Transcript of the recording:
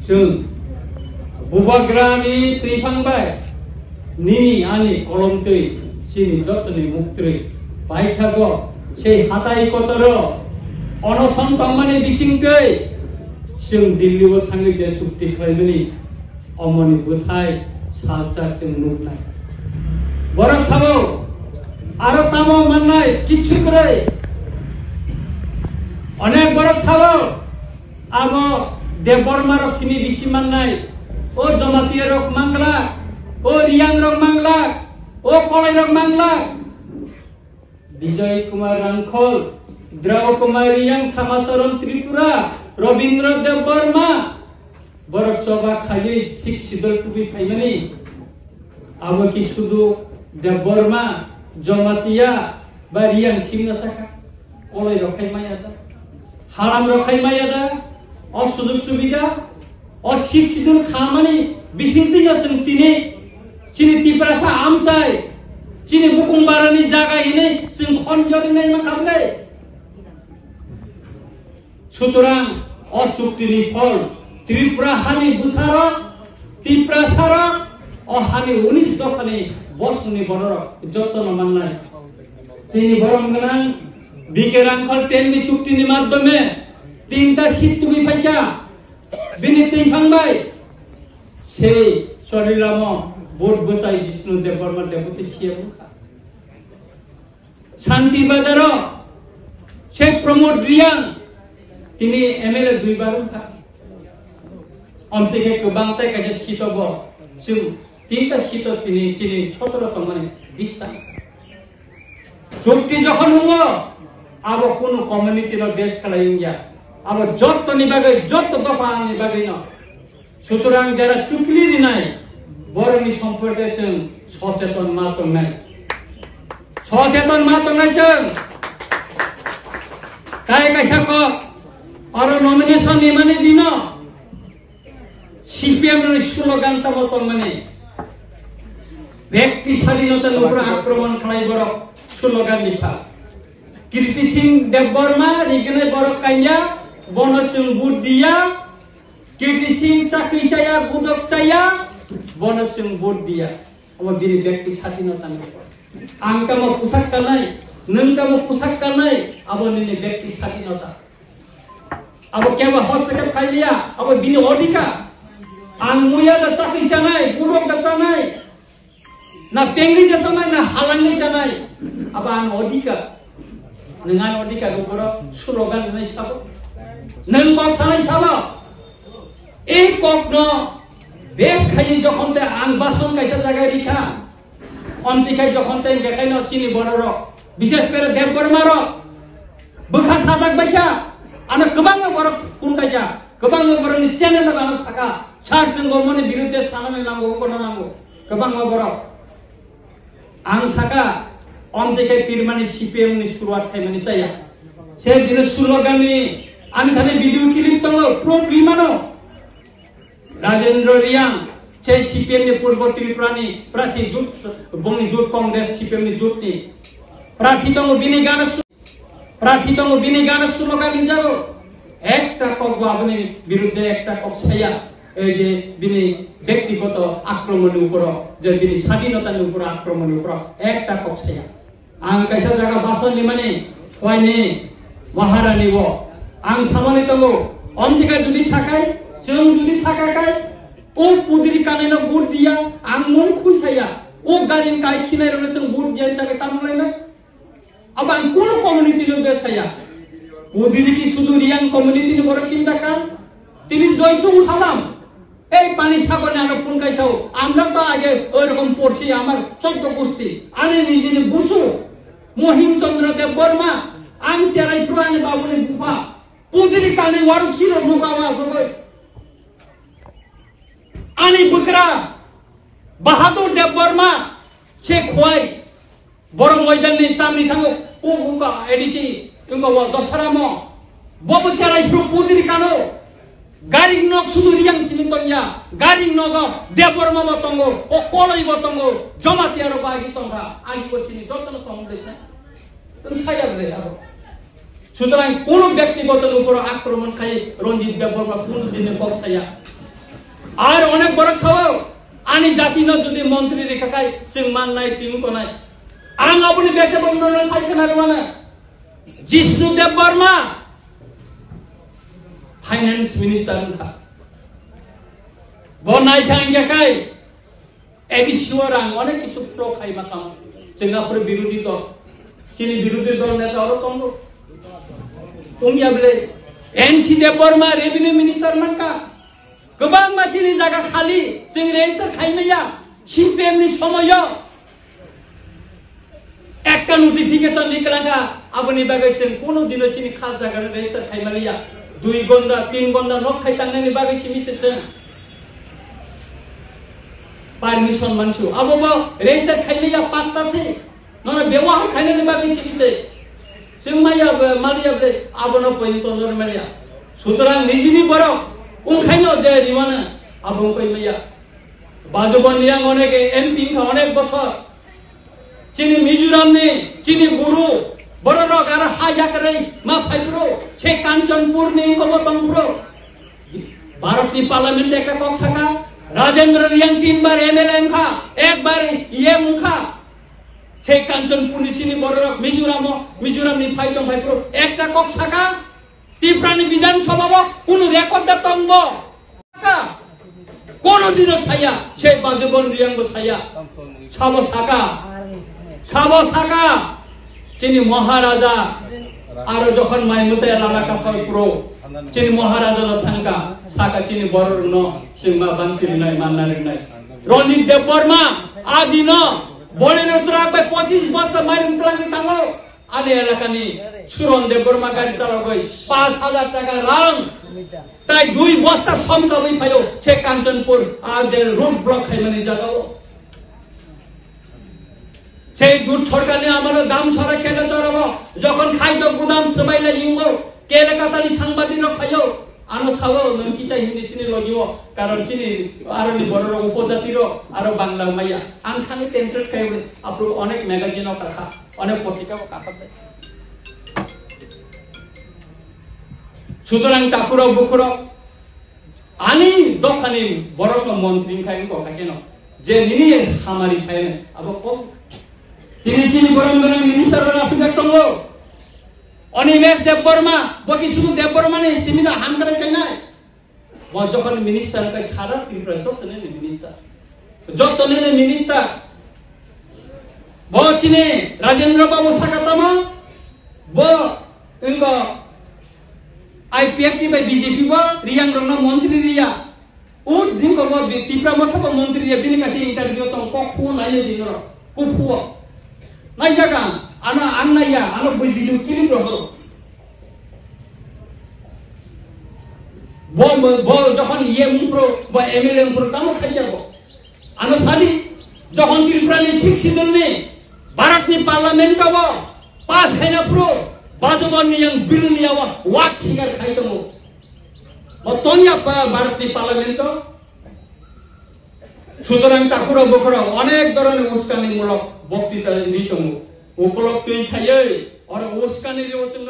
जों बुबाग्रानि थैफांबाय निनि आनि कलमतै सिनि जतनि मुक्तै बायखागो সেই हाथाय कतर अनसन तंमानि बिसिंतै जों दिल्लीआव थाङो जे चुक्ति खालामनि अमनि बुथाय साजा जों नुनाय बरक साबो आरो तामो माननाय किछु करे अनेक बरक साबो आबो देवबर्मा रक्सिनी बिसि माननाय ओ जमातीय रक मांगला ओ रियां रक मांगला ओ कलय रक मांगला विजय कुमार रांखल द्रव कुमार रियां समाचरण त्रिपुरा रवीन्द्र देवबर्मा बरक सभा खाली सिख सिदल टुपी फाइमानी अब की शुद्ध देवबर्मा जमातिया बा रियां सिंह साखा कलय रखाय माया दा हालाम रखाय माया दा असुजुग सुबिदा असिख सिदल खामानी बिसिंति जों तिने चिनि तिप्रासा आमसाय चिनि बुकुंबारानि जागा इनै जों खनजरनाय मा खालामनाय सुतरां अचुक्तिनि फल त्रिपुरा हानि बुसारक त्रिपुरा सारक अहानि 19 दफानि बसनि बरक जतन माननाय जोंनि बरम गोनां बिके रांखल टेननि चुक्तिनि माध्यमे 3टा सीट तुमि फाइसा बिनि थैफांबाय সেই চলিলাম ভোট বসাই জিষ্ণু দেববর্মা ডেপুটি সিএম শান্তি বাজার সেই প্রমোদ রিয়াং তিনি এমএলএ 2 বার অন্তিকে গোবাংতাই কাছে সিটব जों 3টা সিট তিনি 17 মানে 20টা চুক্তি যখন হলো আব কোন কমিউনিটির দেশ খেলাইয়া আব যত নিবাগে যত দফা নিবাগে না সুতরাং যারা চুকলি নাই বরণী সম্পর্কে সচেতন মাতম নাই তাই কাইসা ক আর নমিনেশন নিমানে দিন সিপিএম স্লোগান মত মানে ব্যক্তি স্বাধীনতার উপর আক্রমণ খাই বড় স্লোগান লিখা কীর্তি সিং দেববর্মা রিগনে বড় কাইয়া বনচুল বুট দিয়া কীর্তি সিং চাকরি চাইয়া বুদক চাইয়া বনচুল বুট দিয়া আমার দিদি ব্যক্তি স্বাধীনতা আংকামো পোশাক কানাই নংকামো পোশাক কানাই আবার নিনে ব্যক্তি স্বাধীনতা আবার কেবা হস্তক্ষেপ খাইলিয়া আবার দিনে অধিকার आं मुया दा चाकरी जानाय बुरक दा जानाय ना पेंगि दा जानाय ना हालांनि जानाय अब आं अधिकार नोंहा अधिकार बर स्लोगान होनाय साबो नों कक सानाय साबो ए कक न बेस खायि जखन ते आं बासन कायसा जागा रिखा अन्तिखाय जखन ते देखाय न चिनि बर विशेष करे देवबर्मा र बुखा साजाक बायसा आनो गोबां बर कुनकायसा गोबां बरनि चेनेल बानो साका सार जों गमनि बिरुद्धे सानानै नांगौ गनो नांगौ गोबां बर आं साका अन्तिखाय पिरमानि सिपिएम नि सुरुवात थायमानि जाया से दिन स्लोगाननि आं थाने भिडिअ क्लिप दङ प्रो प्रिमानो राजेन्द्र रियां से सिपिएम नि पूर्व त्रिपुरानि प्रार्थी जुट बंनि जुट कांग्रेस सिपिएम नि जुटनि प्रार्थी दङ बिनि गान स्लोगान जागो একটা কক বাবনের বিরুদ্ধে একটা কক ছায়া এই যে বিনি ব্যক্তিগত আক্রমণের উপর যে বিনি স্বাধীনতার উপর আক্রমণের উপর একটা কক ছায়া আং কাইসা জায়গা বাসন মানে কয়নে মহারানী ও আং সামনে তো অন্তিকা যদি সাকাই जों যদি সাকাকাই ও পুদির কানে না বুট দিয়া আং মন খুইছায়া ও গালিন কাই খিনাই রনে जों বুট দিয়া সাকে তামলাই না আবার কোন কমিউনিটি লোক দেখায়া মোদিজি কি শুধু রিয়াং কমিউনিটি বড় চিন্তা কান তিনি জয়সুং হালাম এই পানি সাগরে আনো কোন কাইছাও আমরা তো আগে ওইরকম পড়ছি আমার 14 গোষ্ঠী আনে নিজে বুসু মহিম চন্দ্র দেববর্মা আং তেরাই পুরানি বাবুনি গুফা পুদিরি কানে ওয়ারু ছিল নুকাওয়া আসবে আনি বুকরা বাহাদুর দেববর্মা সে খোয়াই বড় ময়দাননি চামনি থাঙ্গো ও গুকা এডিসি तुमको वो दसरा मो बोबो चराई प्रो पुदिर कानो गारी नक सुदु रियां सिनितोया गारी नग देवबर्मा मतंगो ओ कलई मतंगो जमातियार बागी तंगा आगि कोसिनि जतन तंगलेसा तुम साया रे आरो সুতরাং কোন ব্যক্তিগত উপর আক্রমণ খাই রঞ্জিত দেববর্মা কোন দিনে বক্সায়া আর অনেক বড় খাওয়াও আনি জাতি ন যদি মন্ত্রী রেখা খাই সিং মান নাই সিং কো নাই আং আপনি বেঁচে বন্ধন থাকছেন আর মানে জিষ্ণু দেব বর্মা ফাইন্যান্স মিনিস্টার था বনাই থাঙ্গাকাই এডিশনাল রাং অনেক কিছু প্রো খাই মাথাম সিঙ্গাপুর বিরোধী দল চিনি বিরোধী দল নেতা আরো কম उमियाब्ले एनसी देव बर्मा रेभिनिउ मिनिस्टार मानका गोबां मानसिनि जागा खालि जों रेजिस्टार खालामनाया सिपिएमनि समायाव একটা নোটিফিকেশন লিখলাঙ্গা আপনি বাগে जों কোনো দিনও চিনি খাস জায়গা রেজিস্টার খাইমালিয়া 2 ঘন্টা 3 ঘন্টা নক খাইতাंनायनि बागै मिसेजों पारमिशन मानसु आबो रेजिस्टार खाइनाया पात्तासे नङा बेवहार खाइनायनि बागै मिसे जों माया मालियाब्ले आबोनो पयन्तन मालिया सुतरां निजिनि बरं ओंखायनो जे रिवाना आबो कइमाया बाजबनिया अनेक एमपि अनेक बছর चिनी मिजोरामनि चिनी गुरु बररक आरो हायाकरै मा फाइब्रो से कांचनपुरनि कबतंपुर भारतनि पार्लियामेंट एका कक्साका राजेंद्र रियांग 3 बार एमएलए खा एक बार ये मुखा से कांचनपुरनि चिनी बररक मिजोरामनि फाइदं फाइब्रो एकटा कक्साका त्रिपुरानि विधानसभा कोन रेकर्ड दंब कोनो दिनो साया से बाजबन रियांग साया साबो साका चिनी महाराजा आरो जखन माय मुसे लामा कासाइप्रो चिनी महाराजा थांका साका चिनी बरर न सिंमा बांसिरि नाय माननारि नाय रनित देव बर्मा आदिन बलेनो ट्राक 25 बছর माइल प्लानि थांगो आनि एलाकानि सुरन देव बर्मा गाड़ी चालावै 5000 টাকা रां ताई 2 बस्ता समतबै फायो से कांचनपुर आ जे रोड ब्लक खाइमानि जागाओ সেই দুধ সরকারে আমারও দাম ছড়া কেন চড়াবো যখন খাইত গুদাম সবাইলে ইউবো কেলেকাতানি সাংবাদিক খাইও আনো খাও নকি চাই হিন্দি চিনি লগিও কারণ চিনি আরনি বড় উপজাতির আর বাংলা মাইয়া আন খানি টেনশন খাইবে আপনি অনেক ম্যাগাজিনও কাকা অনেক পত্রিকাও কাকা সুতরাং কাকুর বুকুর আনি দোকানি বড় মন্ত্রী খাইন কথা কেন যে নিয়ে খামারি খাইনে আবার কম তিনি চিনি বরং মিনিস্টার আফ্রিকা টঙ্গো অনিমেষ দেব বর্মা বকি শুধু দেব বর্মা নেই চিনি না হাম করে চাই না ও যখন মিনিস্টার কাজ সারা ত্রিপুরা যতনে মিনিস্টার ব চিনি রাজেন্দ্র বাবু সাকাতামা ব ইনক আইপিএফটি বাই বিজেপি ব রিয়াং রং মন্ত্রী রিয়া ও দিনকো ব ত্রিপুরা মঠক মন্ত্রী রিয়া বিনি কাছে ইন্টারভিউ তো কখু নাইলে দিন কুফু নাইজাগা আনা আন্নাইয়া আনো বই ভিডিও কিলিং রহো বল যখন ইয়ে মুপ্রো বা এমএলএ মুপ্রো তামো খাই যাব আনো সাদি যখন ত্রিপুরানি শিক্ষিত নে ভারতনি পার্লামেন্ট হবো পাস হেনা প্রো বাজবনি yang বিলুনিয়া ওয়াক সিগার খাইতমো বতনিয়া ভারতনি পার্লামেন্ট সুতরাং কাকুরা বকরা অনেক ধরনের উস্কানিমূলক বক্তৃতা দিতমু উপলব্ধই খাইয়ে আর উস্কানির জন্য